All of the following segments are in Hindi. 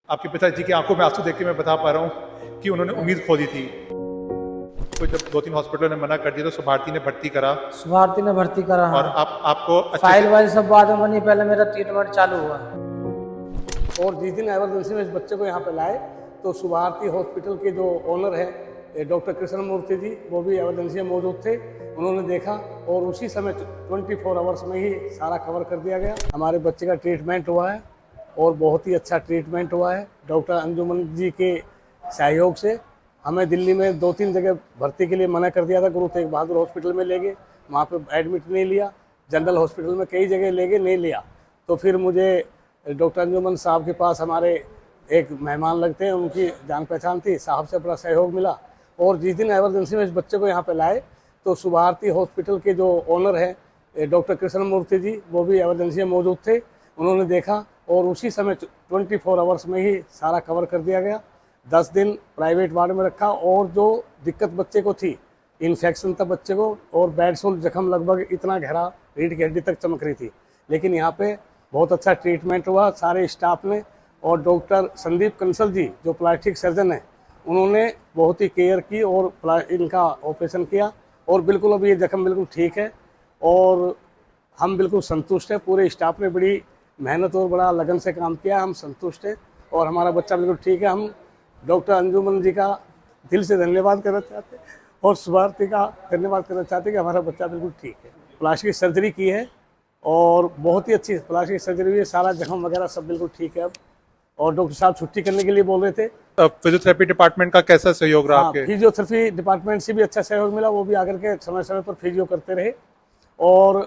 आपके पिताजी की आंखों में आंसू देख के मैं बता पा रहा हूँ कि उन्होंने उम्मीद खो दी थी। तो जब 2-3 हॉस्पिटलों ने मना कर दिया तो सुभारती ने भर्ती करा भारती ने भर्ती करा। और हाँ, आपको अच्छे फाइल से वाइल सब बाद में बनी, पहले मेरा ट्रीटमेंट चालू हुआ। और जिस दिन एमरजेंसी में इस बच्चे को यहाँ पे लाए तो सुभारती हॉस्पिटल के जो ओनर है डॉक्टर कृष्ण मूर्ति जी, वो भी एमरजेंसी में मौजूद थे। उन्होंने देखा और उसी समय 24 आवर्स में ही सारा कवर कर दिया गया। हमारे बच्चे का ट्रीटमेंट हुआ है और बहुत ही अच्छा ट्रीटमेंट हुआ है। डॉक्टर अंजुमन जी के सहयोग से हमें दिल्ली में 2-3 जगह भर्ती के लिए मना कर दिया था। गुरु तेग बहादुर हॉस्पिटल में ले गए, वहाँ पे एडमिट नहीं लिया। जनरल हॉस्पिटल में कई जगह ले गए, नहीं लिया। तो फिर मुझे डॉक्टर अंजुमन साहब के पास हमारे एक मेहमान लगते हैं, उनकी जान पहचान थी, साहब से बड़ा सहयोग मिला। और जिस दिन एमरजेंसी में इस बच्चे को यहाँ पे लाए तो सुभारती हॉस्पिटल के जो ओनर हैं डॉक्टर कृष्ण मूर्ति जी, वो भी एमरजेंसी में मौजूद थे। उन्होंने देखा और उसी समय 24 आवर्स में ही सारा कवर कर दिया गया। 10 दिन प्राइवेट वार्ड में रखा और जो दिक्कत बच्चे को थी, इन्फेक्शन था बच्चे को और बेड सोल जख्म लगभग इतना गहरा रीढ़ की हड्डी तक चमक रही थी, लेकिन यहाँ पे बहुत अच्छा ट्रीटमेंट हुआ सारे स्टाफ ने। और डॉक्टर संदीप कंसल जी जो प्लास्टिक सर्जन हैं, उन्होंने बहुत ही केयर की और इनका ऑपरेशन किया और बिल्कुल अभी ये जख्म बिल्कुल ठीक है और हम बिल्कुल संतुष्ट हैं। पूरे स्टाफ ने बड़ी मेहनत और बड़ा लगन से काम किया, हम संतुष्ट हैं और हमारा बच्चा बिल्कुल ठीक है। हम डॉक्टर अंजुमन जी का दिल से धन्यवाद करना चाहते हैं और सुभारती का धन्यवाद करना चाहते हैं कि हमारा बच्चा बिल्कुल ठीक है। प्लास्टिक सर्जरी की है और बहुत ही अच्छी प्लास्टिक सर्जरी हुई है, सारा जख्म वगैरह सब बिल्कुल ठीक है अब। और डॉक्टर साहब छुट्टी करने के लिए बोल रहे थे। फिजियोथेरेपी डिपार्टमेंट का कैसा सहयोग रहा हाँ, आपके? फिजियोथेरेपी डिपार्टमेंट से भी अच्छा सहयोग मिला, वो भी आकर के समय समय पर फिजियो करते रहे। और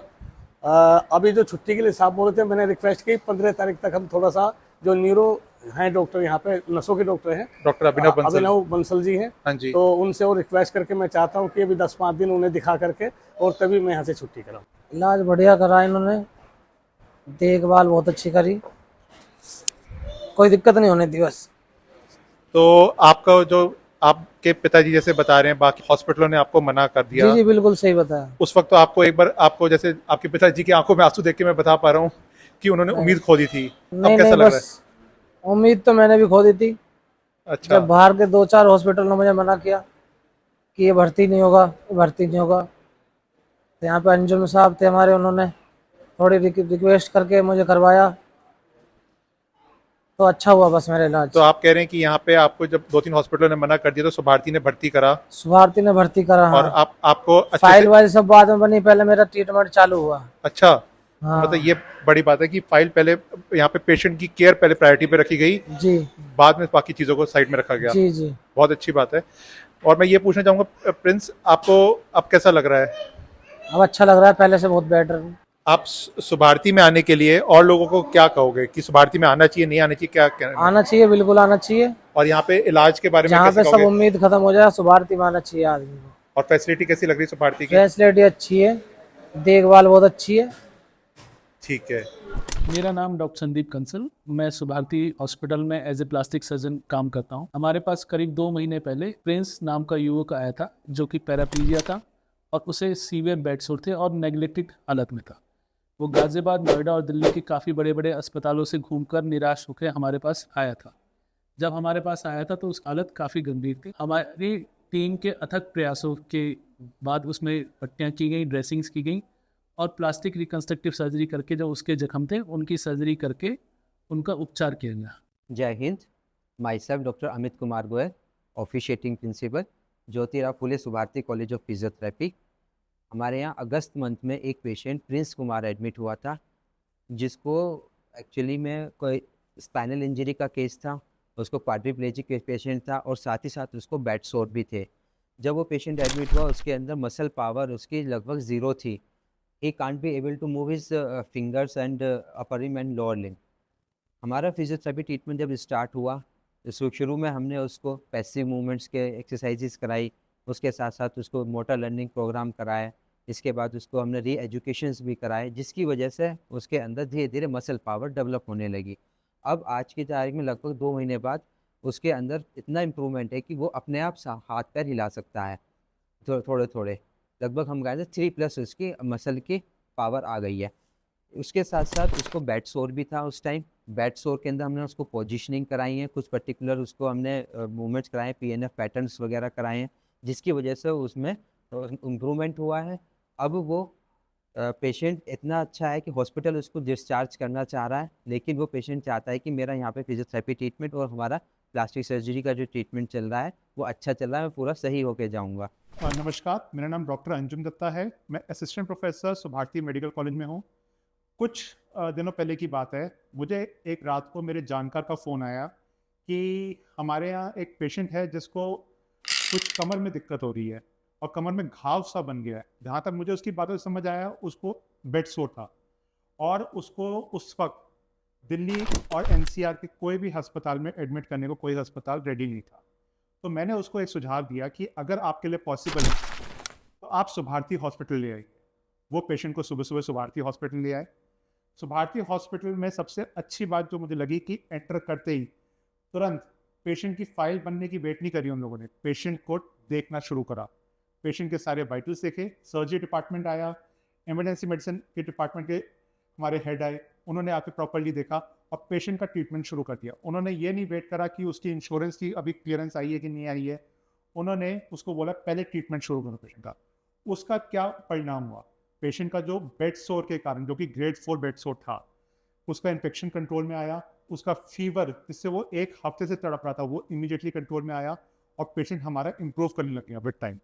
अभी जो छुट्टी के लिए साहब बोल रहे थे, मैंने रिक्वेस्ट की 15 तारीख तक हम थोड़ा सा जो न्यूरो हैं डॉक्टर, यहाँ पे नसों के डॉक्टर हैं डॉक्टर अभिनव बंसल जी हैं, हाँ जी। तो उनसे और रिक्वेस्ट करके मैं चाहता हूँ कि अभी 10-5 दिन उन्हें दिखा करके और तभी मैं यहाँ से छुट्टी कराऊँ। इलाज बढ़िया करा इन्होंने, देखभाल बहुत अच्छी करी, कोई दिक्कत नहीं होने दी बस। तो आपका जो आपके पिताजी जैसे बता रहे हैं बाकी हॉस्पिटलों ने आपको मना कर दिया, जी जी बिल्कुल सही बताया। उस वक्त तो आपको एक बार आपको जैसे आपके पिताजी की आंखों में आंसू देख के मैं बता पा रहा हूँ कि उन्होंने उम्मीद खो दी थी। अब नहीं कैसा नहीं, लग रहा है? बस उम्मीद तो मैंने भी खो दी थी। अच्छा, जब बाहर के 2-4 हॉस्पिटल ने मुझे मना किया कि ये भर्ती नहीं होगा, ये भर्ती नहीं होगा, तो यहाँ पे अंजुम साहब थे हमारे, उन्होंने थोड़ी रिक्वेस्ट करके मुझे करवाया, तो अच्छा हुआ बस मेरा इलाज। तो आप कह रहे हैं कि यहाँ पे आपको जब 2-3 हॉस्पिटलों ने मना कर दिया तो सुभारती ने भर्ती करा सुभारती ने भर्ती करा। और हाँ, आपको अच्छे फाइल से वाइल सब बाद में बनी, पहले मेरा ट्रीटमेंट चालू हुआ। अच्छा, हाँ मतलब ये बड़ी बात है कि फाइल पहले यहाँ पे पेशेंट की केयर पहले प्रायोरिटी पे रखी गई, जी बाद में बाकी चीजों को साइड में रखा गया। जी जी। बहुत अच्छी बात है। और मैं ये पूछना चाहूंगा प्रिंस, आपको अब कैसा लग रहा है? अब अच्छा लग रहा है, पहले से बहुत बेटर। आप सुभारती में आने के लिए और लोगों को क्या कहोगे कि सुभारती में आना चाहिए, नहीं आना चाहिए, क्या कहना है? आना चाहिए, बिल्कुल आना चाहिए। और यहाँ पे इलाज के बारे में जहाँ कैसे पे सब कहोगे? उम्मीद खत्म हो जाए, सुभारती में आना चाहिए आदमी को। और फैसिलिटी कैसी लग रही है सुभारती की? फैसिलिटी अच्छी है, देखभाल बहुत अच्छी है। ठीक है। मेरा नाम डॉक्टर संदीप कंसल, मैं सुभारती हॉस्पिटल में एज ए प्लास्टिक सर्जन काम करता हूं। हमारे पास करीब 2 महीने पहले प्रिंस नाम का युवक आया था जो कि पैराप्लीजिया था और उसे सीवियर बेड सोर थे और नेग्लेक्टेड हालत में था। वो गाजियाबाद, नोएडा और दिल्ली के काफ़ी बड़े बड़े अस्पतालों से घूमकर निराश होकर हमारे पास आया था। जब हमारे पास आया था तो उसकी हालत काफ़ी गंभीर थी। हमारी टीम के अथक प्रयासों के बाद उसमें पट्टियाँ की गई, ड्रेसिंग्स की गई और प्लास्टिक रिकन्स्ट्रक्टिव सर्जरी करके जो उसके जख्म थे उनकी सर्जरी करके उनका उपचार किया गया। जय Hind. Myself doctor Amit Kumar Goyal, officiating principal, Jyotirao Phule Subharti college of physiotherapy. हमारे यहाँ अगस्त मंथ में एक पेशेंट प्रिंस कुमार एडमिट हुआ था, जिसको एक्चुअली में कोई स्पाइनल इंजरी का केस था, उसको क्वाड्रिप्लेजिक पेशेंट था और साथ ही साथ उसको बेड सोर भी थे। जब वो पेशेंट एडमिट हुआ उसके अंदर मसल पावर उसकी लगभग 0 थी। He can't be able to move his fingers and upper limb and lower limb. हमारा फिजियोथेरेपी ट्रीटमेंट जब स्टार्ट हुआ तो शुरू में हमने उसको पैसिव मूवमेंट्स के एक्सरसाइजेस कराई, उसके साथ साथ उसको मोटर लर्निंग प्रोग्राम कराए, इसके बाद उसको हमने री एजुकेशंस भी कराए, जिसकी वजह से उसके अंदर धीरे धीरे मसल पावर डेवलप होने लगी। अब आज की तारीख में लगभग 2 महीने बाद उसके अंदर इतना इम्प्रूवमेंट है कि वो अपने आप हाथ पैर हिला सकता है थोड़े थोड़े। लगभग हम कहें 3+ उसकी मसल की पावर आ गई है। उसके साथ साथ उसको बेड सोर भी था उस टाइम। बेड सोर के अंदर हमने उसको पोजीशनिंग कराई है, कुछ पर्टिकुलर उसको हमने मूवमेंट्स कराए हैं, पीएनएफ पैटर्न्स वगैरह कराए हैं, जिसकी वजह से उसमें इम्प्रूवमेंट हुआ है। अब वो पेशेंट इतना अच्छा है कि हॉस्पिटल उसको डिस्चार्ज करना चाह रहा है, लेकिन वो पेशेंट चाहता है कि मेरा यहाँ पे फिजियोथेरेपी ट्रीटमेंट और हमारा प्लास्टिक सर्जरी का जो ट्रीटमेंट चल रहा है वो अच्छा चल रहा है, मैं पूरा सही होके जाऊँगा। नमस्कार, मेरा नाम डॉक्टर अंजुम दत्ता है। मैं assistant professor Subharti medical college में हूँ। कुछ दिनों पहले की बात है, मुझे एक रात को मेरे जानकार का फ़ोन आया कि हमारे यहाँ एक पेशेंट है जिसको कुछ कमर में दिक्कत हो रही है और कमर में घाव सा बन गया है। जहाँ तक मुझे उसकी बातों से समझ आया, उसको बेड सोर था और उसको उस वक्त दिल्ली और एनसीआर के कोई भी अस्पताल में एडमिट करने को कोई अस्पताल रेडी नहीं था। तो मैंने उसको एक सुझाव दिया कि अगर आपके लिए पॉसिबल है तो आप सुभारती हॉस्पिटल ले आइए। वो पेशेंट को सुबह सुबह सुभारती हॉस्पिटल ले आए। सुभारती हॉस्पिटल में सबसे अच्छी बात जो मुझे लगी कि एंटर करते ही तुरंत पेशेंट की फाइल बनने की वेट नहीं करी उन लोगों ने, पेशेंट को देखना शुरू करा। पेशेंट के सारे वाइटल्स देखे, सर्जरी डिपार्टमेंट आया, इमरजेंसी मेडिसिन के डिपार्टमेंट के हमारे हेड आए, उन्होंने आके प्रॉपर्ली देखा और पेशेंट का ट्रीटमेंट शुरू कर दिया। उन्होंने ये नहीं वेट करा कि उसकी इंश्योरेंस की अभी क्लियरेंस आई है कि नहीं आई है, उन्होंने उसको बोला पहले ट्रीटमेंट शुरू करो पेशेंट का। उसका क्या परिणाम हुआ, पेशेंट का जो बेड सोर के कारण, जो कि ग्रेड 4 बेड सोर था, उसका इन्फेक्शन कंट्रोल में आया। उसका फीवर जिससे वो एक हफ्ते से तड़प रहा था वो इमीडिएटली कंट्रोल में आया और पेशेंट हमारा इंप्रूव करने लग गया विद टाइम।